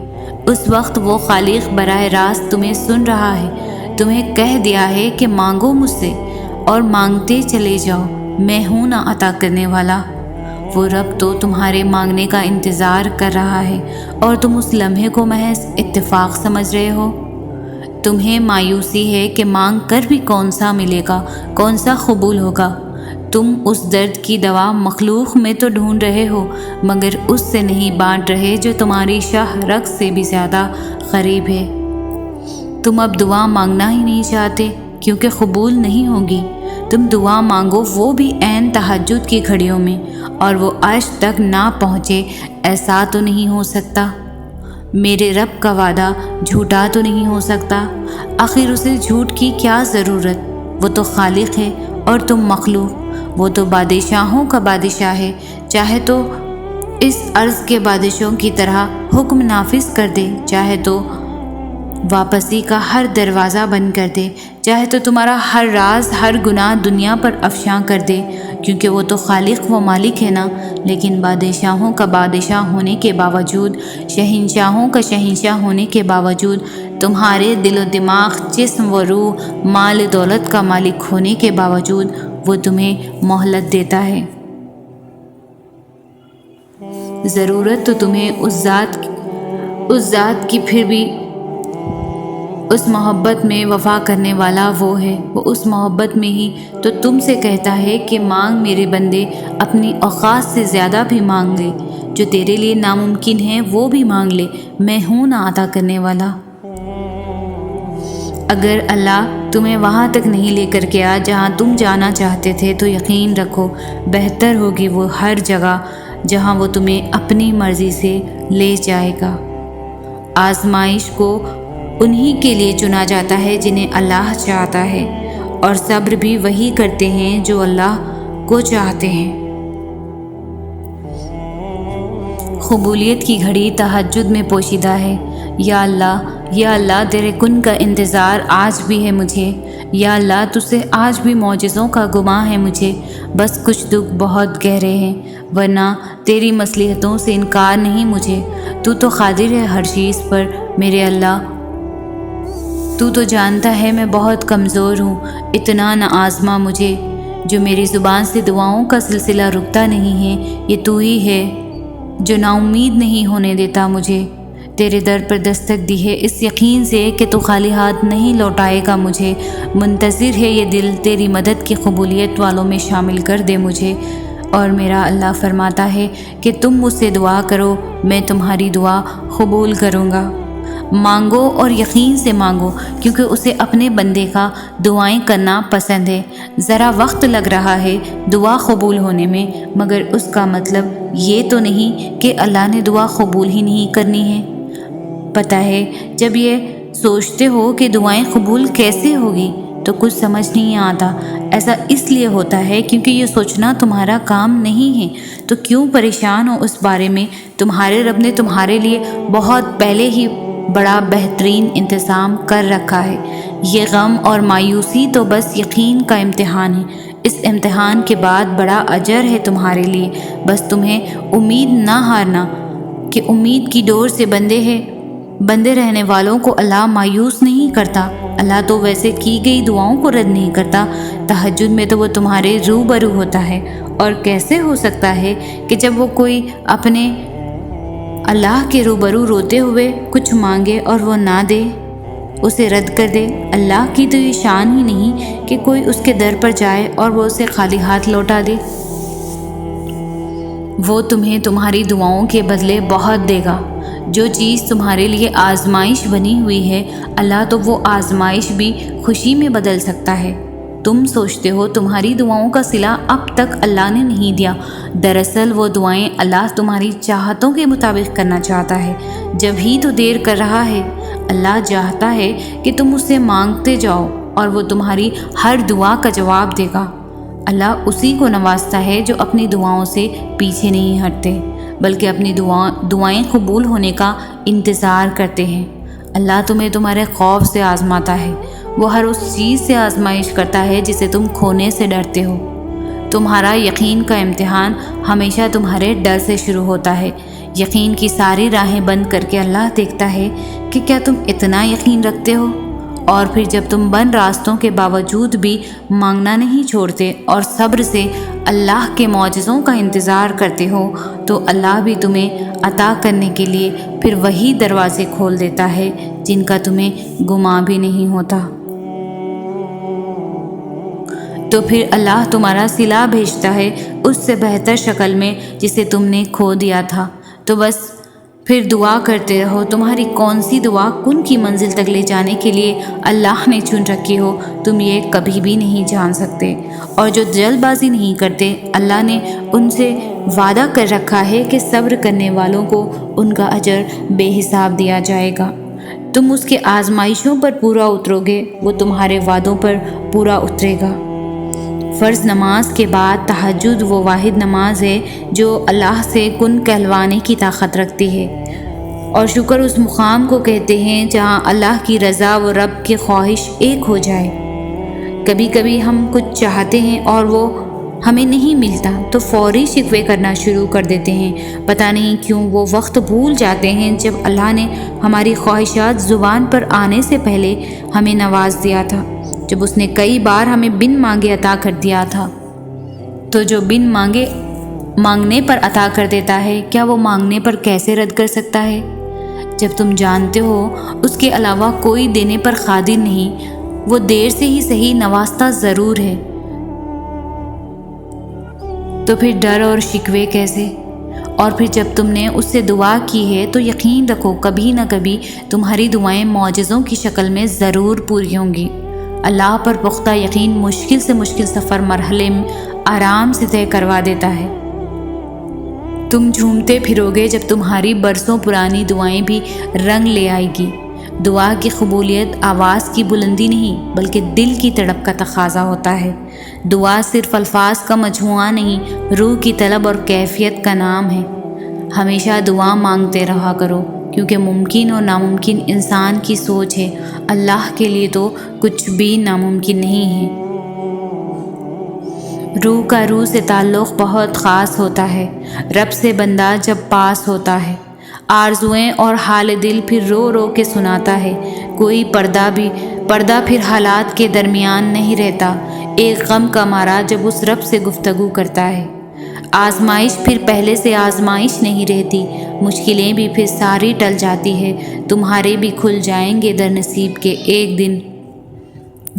اس وقت وہ خالق براہ راست تمہیں سن رہا ہے، تمہیں کہہ دیا ہے کہ مانگو مجھ سے اور مانگتے چلے جاؤ، میں ہوں نا عطا کرنے والا۔ وہ رب تو تمہارے مانگنے کا انتظار کر رہا ہے، اور تم اس لمحے کو محض اتفاق سمجھ رہے ہو۔ تمہیں مایوسی ہے کہ مانگ کر بھی کون سا ملے گا، کون سا قبول ہوگا۔ تم اس درد کی دوا مخلوق میں تو ڈھونڈ رہے ہو، مگر اس سے نہیں بانٹ رہے جو تمہاری شاہ رگ سے بھی زیادہ قریب ہے۔ تم اب دعا مانگنا ہی نہیں چاہتے کیونکہ قبول نہیں ہوگی۔ تم دعا مانگو، وہ بھی عین تہجد کی گھڑیوں میں، اور وہ عرش تک نہ پہنچے، ایسا تو نہیں ہو سکتا۔ میرے رب کا وعدہ جھوٹا تو نہیں ہو سکتا، آخر اسے جھوٹ کی کیا ضرورت؟ وہ تو خالق ہے اور تم مخلوق، وہ تو بادشاہوں کا بادشاہ ہے، چاہے تو اس عرض کے بادشاہوں کی طرح حکم نافذ کر دے، چاہے تو واپسی کا ہر دروازہ بند کر دے، چاہے تو تمہارا ہر راز، ہر گناہ دنیا پر افشاں کر دے، کیونکہ وہ تو خالق و مالک ہے نا۔ لیکن بادشاہوں کا بادشاہ ہونے کے باوجود، شہنشاہوں کا شہنشاہ ہونے کے باوجود، تمہارے دل و دماغ، جسم و روح، مال دولت کا مالک ہونے کے باوجود، وہ تمہیں مہلت دیتا ہے۔ ضرورت تو تمہیں اس ذات کی پھر بھی اس محبت میں وفا کرنے والا وہ ہے، وہ اس محبت میں ہی تو تم سے کہتا ہے کہ مانگ میرے بندے، اپنی اوقات سے زیادہ بھی مانگ لے، جو تیرے لیے ناممکن ہے وہ بھی مانگ لے، میں ہوں نا عطا کرنے والا۔ اگر اللہ تمہیں وہاں تک نہیں لے کر گیا جہاں تم جانا چاہتے تھے، تو یقین رکھو بہتر ہوگی وہ ہر جگہ جہاں وہ تمہیں اپنی مرضی سے لے جائے گا۔ آزمائش کو انہی کے لیے چنا جاتا ہے جنہیں اللہ چاہتا ہے، اور صبر بھی وہی کرتے ہیں جو اللہ کو چاہتے ہیں۔ قبولیت کی گھڑی تہجد میں پوشیدہ ہے۔ یا اللہ تیرے کن کا انتظار آج بھی ہے مجھے، یا اللہ تجھ سے آج بھی معجزوں کا گمان ہے مجھے، بس کچھ دکھ بہت گہرے ہیں، ورنہ تیری مصلحتوں سے انکار نہیں مجھے۔ تو قادر ہے ہر چیز پر میرے اللہ، تو جانتا ہے میں بہت کمزور ہوں، اتنا نہ آزما مجھے، جو میری زبان سے دعاؤں کا سلسلہ رکتا نہیں ہے، یہ تو ہی ہے جو نا امید نہیں ہونے دیتا مجھے۔ تیرے در پر دستک دی ہے اس یقین سے کہ تو خالی ہاتھ نہیں لوٹائے گا مجھے، منتظر ہے یہ دل تیری مدد کی قبولیت والوں میں شامل کر دے مجھے۔ اور میرا اللہ فرماتا ہے کہ تم مجھ سے دعا کرو، میں تمہاری دعا قبول کروں گا۔ مانگو اور یقین سے مانگو، کیونکہ اسے اپنے بندے کا دعائیں کرنا پسند ہے۔ ذرا وقت لگ رہا ہے دعا قبول ہونے میں، مگر اس کا مطلب یہ تو نہیں کہ اللہ نے دعا قبول ہی نہیں کرنی ہے۔ پتہ ہے جب یہ سوچتے ہو کہ دعائیں قبول کیسے ہوگی تو کچھ سمجھ نہیں آتا۔ ایسا اس لیے ہوتا ہے کیونکہ یہ سوچنا تمہارا کام نہیں ہے، تو کیوں پریشان ہو اس بارے میں؟ تمہارے رب نے تمہارے لیے بہت پہلے ہی بڑا بہترین انتظام کر رکھا ہے۔ یہ غم اور مایوسی تو بس یقین کا امتحان ہے، اس امتحان کے بعد بڑا اجر ہے تمہارے لیے۔ بس تمہیں امید نہ ہارنا کہ امید کی ڈور سے بندے رہنے والوں کو اللہ مایوس نہیں کرتا۔ اللہ تو ویسے کی گئی دعاؤں کو رد نہیں کرتا۔ تہجد میں تو وہ تمہارے روبرو ہوتا ہے، اور کیسے ہو سکتا ہے کہ جب وہ کوئی اپنے اللہ کے روبرو روتے ہوئے کچھ مانگے اور وہ نہ دے، اسے رد کر دے؟ اللہ کی تو یہ شان ہی نہیں کہ کوئی اس کے در پر جائے اور وہ اسے خالی ہاتھ لوٹا دے۔ وہ تمہیں تمہاری دعاؤں کے بدلے بہت دے گا۔ جو چیز تمہارے لیے آزمائش بنی ہوئی ہے، اللہ تو وہ آزمائش بھی خوشی میں بدل سکتا ہے۔ تم سوچتے ہو تمہاری دعاؤں کا صلہ اب تک اللہ نے نہیں دیا، دراصل وہ دعائیں اللہ تمہاری چاہتوں کے مطابق کرنا چاہتا ہے، جب ہی تو دیر کر رہا ہے۔ اللہ چاہتا ہے کہ تم اس سے مانگتے جاؤ اور وہ تمہاری ہر دعا کا جواب دے گا۔ اللہ اسی کو نوازتا ہے جو اپنی دعاؤں سے پیچھے نہیں ہٹتے، بلکہ اپنی دعائیں قبول ہونے کا انتظار کرتے ہیں۔ اللہ تمہیں تمہارے خوف سے آزماتا ہے، وہ ہر اس چیز سے آزمائش کرتا ہے جسے تم کھونے سے ڈرتے ہو۔ تمہارا یقین کا امتحان ہمیشہ تمہارے ڈر سے شروع ہوتا ہے۔ یقین کی ساری راہیں بند کر کے اللہ دیکھتا ہے کہ کیا تم اتنا یقین رکھتے ہو، اور پھر جب تم بند راستوں کے باوجود بھی مانگنا نہیں چھوڑتے اور صبر سے اللہ کے معجزوں کا انتظار کرتے ہو، تو اللہ بھی تمہیں عطا کرنے کے لیے پھر وہی دروازے کھول دیتا ہے جن کا تمہیں گمان بھی نہیں ہوتا۔ تو پھر اللہ تمہارا صلہ بھیجتا ہے اس سے بہتر شکل میں جسے تم نے کھو دیا تھا۔ تو بس پھر دعا کرتے رہو، تمہاری کون سی دعا کن کی منزل تک لے جانے کے لیے اللہ نے چن رکھی ہو تم یہ کبھی بھی نہیں جان سکتے۔ اور جو جلد بازی نہیں کرتے، اللہ نے ان سے وعدہ کر رکھا ہے کہ صبر کرنے والوں کو ان کا اجر بے حساب دیا جائے گا۔ تم اس کے آزمائشوں پر پورا اترو گے، وہ تمہارے وعدوں پر پورا اترے گا۔ فرض نماز کے بعد تہجد وہ واحد نماز ہے جو اللہ سے کن کہلوانے کی طاقت رکھتی ہے، اور شکر اس مقام کو کہتے ہیں جہاں اللہ کی رضا و رب کی خواہش ایک ہو جائے۔ کبھی کبھی ہم کچھ چاہتے ہیں اور وہ ہمیں نہیں ملتا تو فوری شکوے کرنا شروع کر دیتے ہیں۔ پتہ نہیں کیوں وہ وقت بھول جاتے ہیں جب اللہ نے ہماری خواہشات زبان پر آنے سے پہلے ہمیں نواز دیا تھا، جب اس نے کئی بار ہمیں بن مانگے عطا کر دیا تھا۔ تو جو بن مانگنے پر عطا کر دیتا ہے، کیا وہ مانگنے پر کیسے رد کر سکتا ہے؟ جب تم جانتے ہو اس کے علاوہ کوئی دینے پر قادر نہیں، وہ دیر سے ہی صحیح نوازتا ضرور ہے، تو پھر ڈر اور شکوے کیسے؟ اور پھر جب تم نے اس سے دعا کی ہے تو یقین رکھو کبھی نہ کبھی تمہاری دعائیں معجزوں کی شکل میں ضرور پوری ہوں گی۔ اللہ پر پختہ یقین مشکل سے مشکل سفر مرحلے میں آرام سے طے کروا دیتا ہے۔ تم جھومتے پھرو گے جب تمہاری برسوں پرانی دعائیں بھی رنگ لے آئے گی۔ دعا کی قبولیت آواز کی بلندی نہیں بلکہ دل کی تڑپ کا تقاضا ہوتا ہے۔ دعا صرف الفاظ کا مجموعہ نہیں، روح کی طلب اور کیفیت کا نام ہے۔ ہمیشہ دعا مانگتے رہا کرو، کیونکہ ممکن اور ناممکن انسان کی سوچ ہے، اللہ کے لیے تو کچھ بھی ناممکن نہیں ہے۔ روح کا روح سے تعلق بہت خاص ہوتا ہے۔ رب سے بندہ جب پاس ہوتا ہے، آرزوئیں اور حال دل پھر رو رو کے سناتا ہے۔ کوئی پردہ پھر حالات کے درمیان نہیں رہتا، ایک غم کا مارا جب اس رب سے گفتگو کرتا ہے۔ آزمائش پھر پہلے سے آزمائش نہیں رہتی، مشکلیں بھی پھر ساری ٹل جاتی ہے، تمہارے بھی کھل جائیں گے در نصیب کے ایک دن۔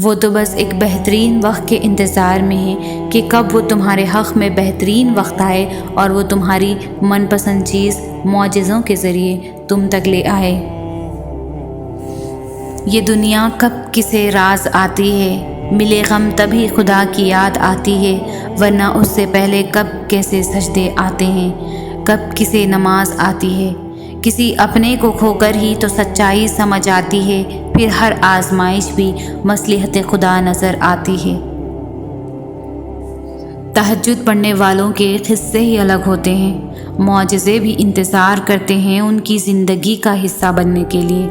وہ تو بس ایک بہترین وقت کے انتظار میں ہے کہ کب وہ تمہارے حق میں بہترین وقت آئے اور وہ تمہاری من پسند چیز معجزوں کے ذریعے تم تک لے آئے۔ یہ دنیا کب کسے راز آتی ہے، ملے غم تبھی خدا کی یاد آتی ہے، ورنہ اس سے پہلے کب کیسے سجدے آتے ہیں، کب کسے نماز آتی ہے۔ کسی اپنے کو کھو کر ہی تو سچائی سمجھ آتی ہے، پھر ہر آزمائش بھی مصلحت خدا نظر آتی ہے۔ تہجد پڑھنے والوں کے قصے ہی الگ ہوتے ہیں، معجزے بھی انتظار کرتے ہیں ان کی زندگی کا حصہ بننے کے لیے۔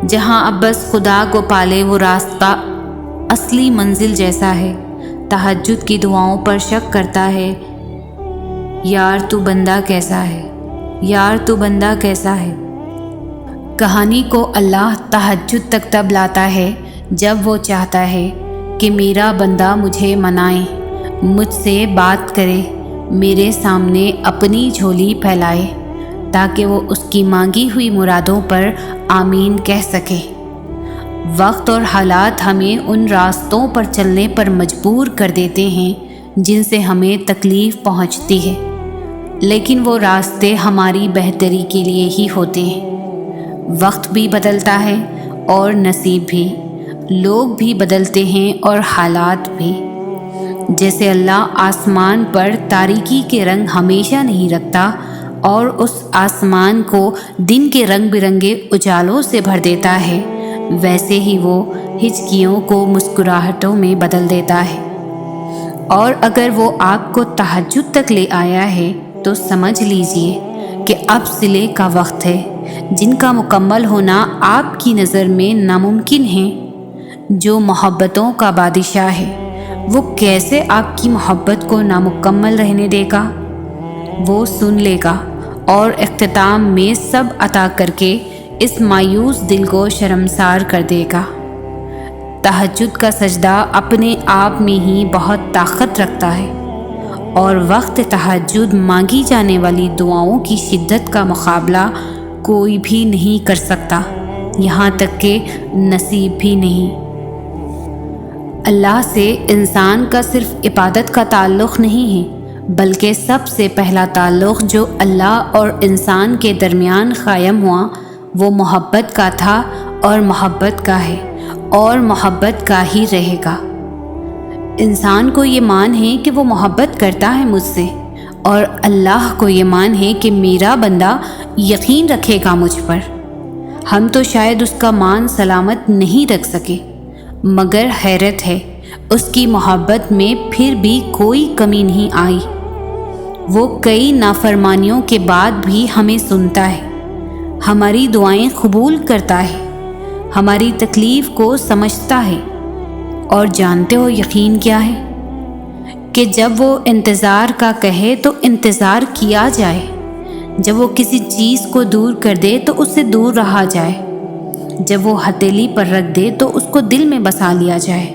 جہاں اب بس خدا کو پالے وہ راستہ اصلی منزل جیسا ہے۔ تہجد کی دعاؤں پر شک کرتا ہے، یار تو بندہ کیسا ہے، یار تو بندہ کیسا ہے۔ کہانی کو اللہ تہجد تک تب لاتا ہے جب وہ چاہتا ہے کہ میرا بندہ مجھے منائے، مجھ سے بات کرے، میرے سامنے اپنی جھولی پھیلائے، تاکہ وہ اس کی مانگی ہوئی مرادوں پر آمین کہہ سکے۔ وقت اور حالات ہمیں ان راستوں پر چلنے پر مجبور کر دیتے ہیں جن سے ہمیں تکلیف پہنچتی ہے، لیکن وہ راستے ہماری بہتری کے لیے ہی ہوتے ہیں۔ وقت بھی بدلتا ہے اور نصیب بھی، لوگ بھی بدلتے ہیں اور حالات بھی۔ جیسے اللہ آسمان پر تاریکی کے رنگ ہمیشہ نہیں رکھتا اور اس آسمان کو دن کے رنگ برنگے اجالوں سے بھر دیتا ہے، ویسے ہی وہ ہچکیوں کو مسکراہٹوں میں بدل دیتا ہے۔ اور اگر وہ آپ کو تہجد تک لے آیا ہے تو سمجھ لیجئے کہ اب صلے کا وقت ہے۔ جن کا مکمل ہونا آپ کی نظر میں ناممکن ہے، جو محبتوں کا بادشاہ ہے، وہ کیسے آپ کی محبت کو نامکمل رہنے دے گا؟ وہ سن لے گا اور اختتام میں سب عطا کر کے اس مایوس دل کو شرمسار کر دے گا۔ تہجد کا سجدہ اپنے آپ میں ہی بہت طاقت رکھتا ہے، اور وقت تہجد مانگی جانے والی دعاؤں کی شدت کا مقابلہ کوئی بھی نہیں کر سکتا، یہاں تک کہ نصیب بھی نہیں۔ اللہ سے انسان کا صرف عبادت کا تعلق نہیں ہے، بلکہ سب سے پہلا تعلق جو اللہ اور انسان کے درمیان قائم ہوا وہ محبت کا تھا اور محبت کا ہے اور محبت کا ہی رہے گا۔ انسان کو یہ مان ہے کہ وہ محبت کرتا ہے مجھ سے، اور اللہ کو یہ مان ہے کہ میرا بندہ یقین رکھے گا مجھ پر۔ ہم تو شاید اس کا مان سلامت نہیں رکھ سکے، مگر حیرت ہے اس کی محبت میں پھر بھی کوئی کمی نہیں آئی۔ وہ کئی نافرمانیوں کے بعد بھی ہمیں سنتا ہے، ہماری دعائیں قبول کرتا ہے، ہماری تکلیف کو سمجھتا ہے۔ اور جانتے ہو یقین کیا ہے؟ کہ جب وہ انتظار کا کہے تو انتظار کیا جائے، جب وہ کسی چیز کو دور کر دے تو اس سے دور رہا جائے، جب وہ ہتھیلی پر رکھ دے تو اس کو دل میں بسا لیا جائے،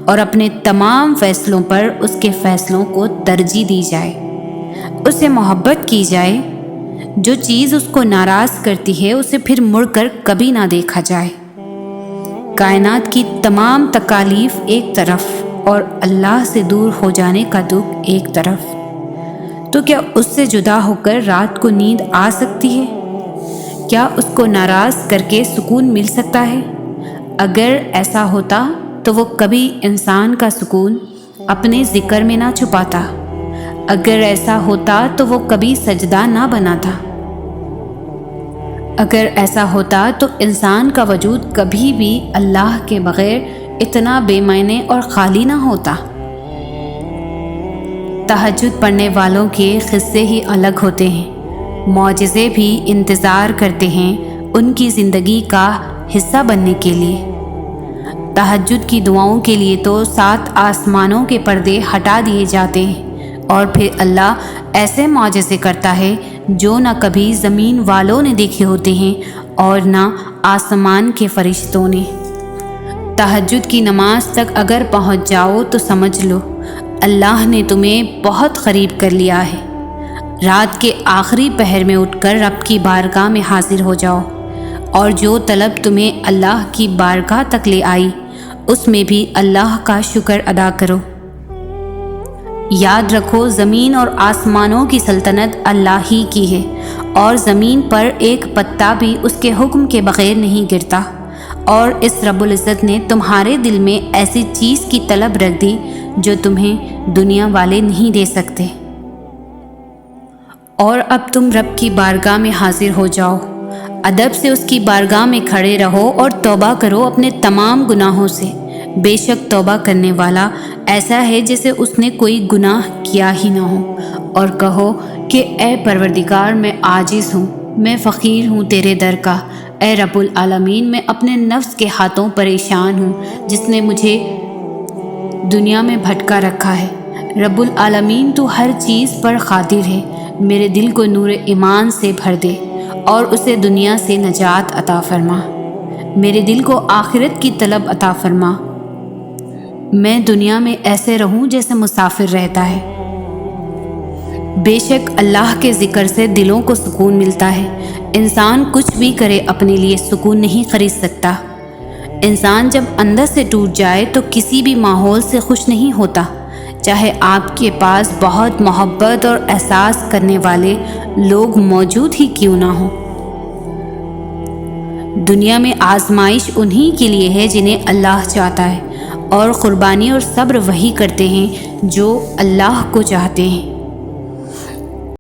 اور اپنے تمام فیصلوں پر اس کے فیصلوں کو ترجیح دی جائے، اس سے محبت کی جائے۔ جو چیز اس کو ناراض کرتی ہے اسے پھر مڑ کر کبھی نہ دیکھا جائے۔ کائنات کی تمام تکالیف ایک طرف اور اللہ سے دور ہو جانے کا دکھ ایک طرف، تو کیا اس سے جدا ہو کر رات کو نیند آ سکتی ہے؟ کیا اس کو ناراض کر کے سکون مل سکتا ہے؟ اگر ایسا ہوتا تو وہ کبھی انسان کا سکون اپنے ذکر میں نہ چھپاتا، اگر ایسا ہوتا تو وہ کبھی سجدہ نہ بناتا، اگر ایسا ہوتا تو انسان کا وجود کبھی بھی اللہ کے بغیر اتنا بے معنی اور خالی نہ ہوتا۔ تہجد پڑھنے والوں کے قصے ہی الگ ہوتے ہیں، معجزے بھی انتظار کرتے ہیں ان کی زندگی کا حصہ بننے کے لیے۔ تہجد کی دعاؤں کے لیے تو 7 آسمانوں کے پردے ہٹا دیے جاتے ہیں، اور پھر اللہ ایسے معجزے کرتا ہے جو نہ کبھی زمین والوں نے دیکھے ہوتے ہیں اور نہ آسمان کے فرشتوں نے۔ تہجد کی نماز تک اگر پہنچ جاؤ تو سمجھ لو اللہ نے تمہیں بہت قریب کر لیا ہے۔ رات کے آخری پہر میں اٹھ کر رب کی بارگاہ میں حاضر ہو جاؤ، اور جو طلب تمہیں اللہ کی بارگاہ تک لے آئی اس میں بھی اللہ کا شکر ادا کرو۔ یاد رکھو زمین اور آسمانوں کی سلطنت اللہ ہی کی ہے، اور زمین پر ایک پتا بھی اس کے حکم کے بغیر نہیں گرتا، اور اس رب العزت نے تمہارے دل میں ایسی چیز کی طلب رکھ دی جو تمہیں دنیا والے نہیں دے سکتے۔ اور اب تم رب کی بارگاہ میں حاضر ہو جاؤ، ادب سے اس کی بارگاہ میں کھڑے رہو اور توبہ کرو اپنے تمام گناہوں سے۔ بے شک توبہ کرنے والا ایسا ہے جیسے اس نے کوئی گناہ کیا ہی نہ ہو، اور کہو کہ اے پروردگار میں عاجز ہوں، میں فقیر ہوں تیرے در کا، اے رب العالمین میں اپنے نفس کے ہاتھوں پریشان ہوں جس نے مجھے دنیا میں بھٹکا رکھا ہے۔ رب العالمین تو ہر چیز پر قادر ہے، میرے دل کو نور ایمان سے بھر دے اور اسے دنیا سے نجات عطا فرما، میرے دل کو آخرت کی طلب عطا فرما، میں دنیا میں ایسے رہوں جیسے مسافر رہتا ہے۔ بے شک اللہ کے ذکر سے دلوں کو سکون ملتا ہے، انسان کچھ بھی کرے اپنے لیے سکون نہیں خرید سکتا۔ انسان جب اندر سے ٹوٹ جائے تو کسی بھی ماحول سے خوش نہیں ہوتا، چاہے آپ کے پاس بہت محبت اور احساس کرنے والے لوگ موجود ہی کیوں نہ ہوں۔ دنیا میں آزمائش انہی کے لیے ہے جنہیں اللہ چاہتا ہے، اور قربانی اور صبر وہی کرتے ہیں جو اللہ کو چاہتے ہیں۔